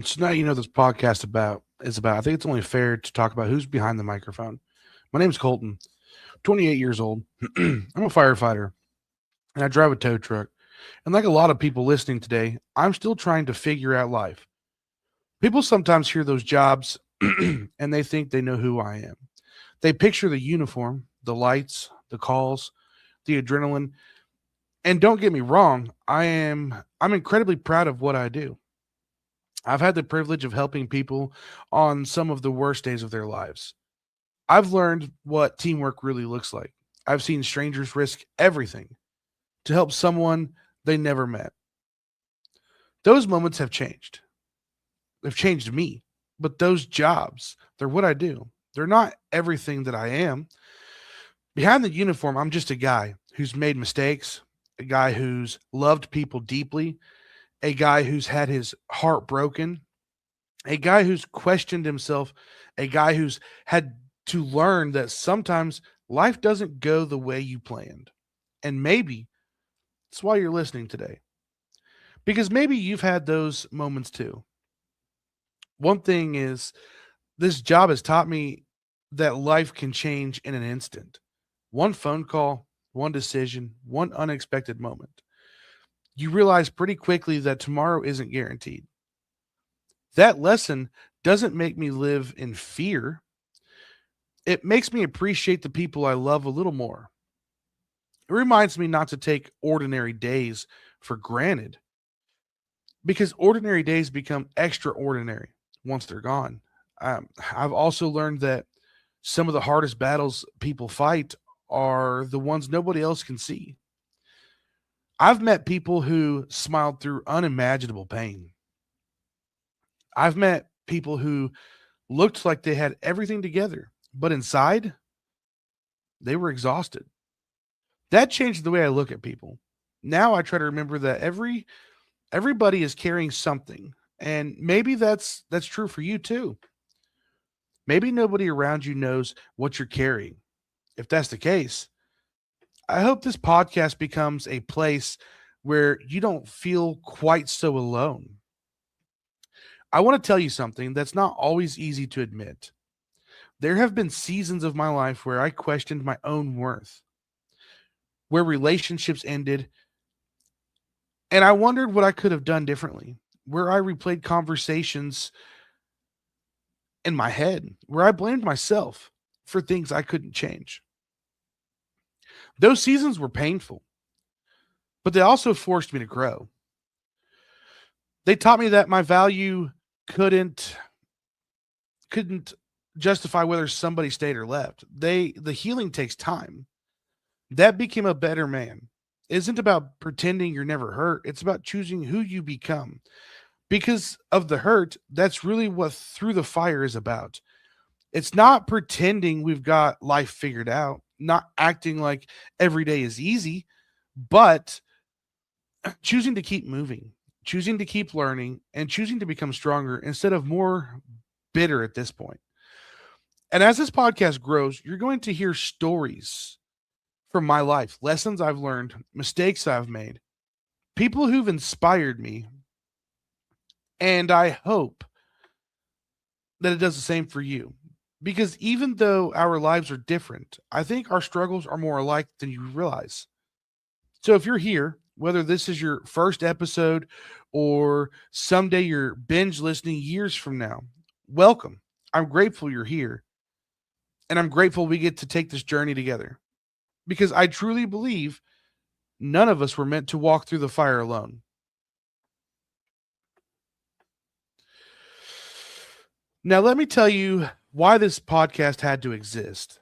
So now you know this podcast about is about. I think it's only fair to talk about who's behind the microphone. My name's Colton, 28 years old. I'm a firefighter and I drive a tow truck. And like a lot of people listening today, I'm still trying to figure out life. People sometimes hear those jobs and they think they know who I am. They picture the uniform, the lights, the calls, the adrenaline. And don't get me wrong, I'm incredibly proud of what I do. I've had the privilege of helping people on some of the worst days of their lives. I've learned what teamwork really looks like. I've seen strangers risk everything to help someone they never met. Those moments have changed. They've changed me. But those jobs, they're what I do. They're not everything that I am. Behind the uniform, I'm just a guy who's made mistakes, a guy who's loved people deeply, a guy who's had his heart broken, a guy who's questioned himself, a guy who's had to learn that sometimes life doesn't go the way you planned. And maybe that's why you're listening today. Because maybe you've had those moments too. One thing is, this job has taught me that life can change in an instant. One phone call, one decision, one unexpected moment. You realize pretty quickly that tomorrow isn't guaranteed. That lesson doesn't make me live in fear. It makes me appreciate the people I love a little more. It reminds me not to take ordinary days for granted because ordinary days become extraordinary once they're gone. I've also learned that some of the hardest battles people fight are the ones nobody else can see. I've met people who smiled through unimaginable pain. I've met people who looked like they had everything together, but inside, they were exhausted. That changed the way I look at people. Now I try to remember that everybody is carrying something, and maybe that's true for you too. Maybe nobody around you knows what you're carrying. If that's the case, I hope this podcast becomes a place where you don't feel quite so alone. I want to tell you something that's not always easy to admit. There have been seasons of my life where I questioned my own worth, where relationships ended, and I wondered what I could have done differently, where I replayed conversations in my head, where I blamed myself for things I couldn't change. Those seasons were painful, but they also forced me to grow. They taught me that my value couldn't couldn't justify whether somebody stayed or left. The healing takes time. That became a better man. It isn't about pretending you're never hurt. It's about choosing who you become. Because of the hurt, that's really what Through the Fire is about. It's not pretending we've got life figured out, not acting like every day is easy, but choosing to keep moving, choosing to keep learning, and choosing to become stronger instead of more bitter at this point. And as this podcast grows, you're going to hear stories from my life, lessons I've learned, mistakes I've made, people who've inspired me. And I hope that it does the same for you. Because even though our lives are different, I think our struggles are more alike than you realize. So if you're here, whether this is your first episode or someday you're binge listening years from now, welcome. I'm grateful you're here. And I'm grateful we get to take this journey together because I truly believe none of us were meant to walk through the fire alone. Now, let me tell you why this podcast had to exist.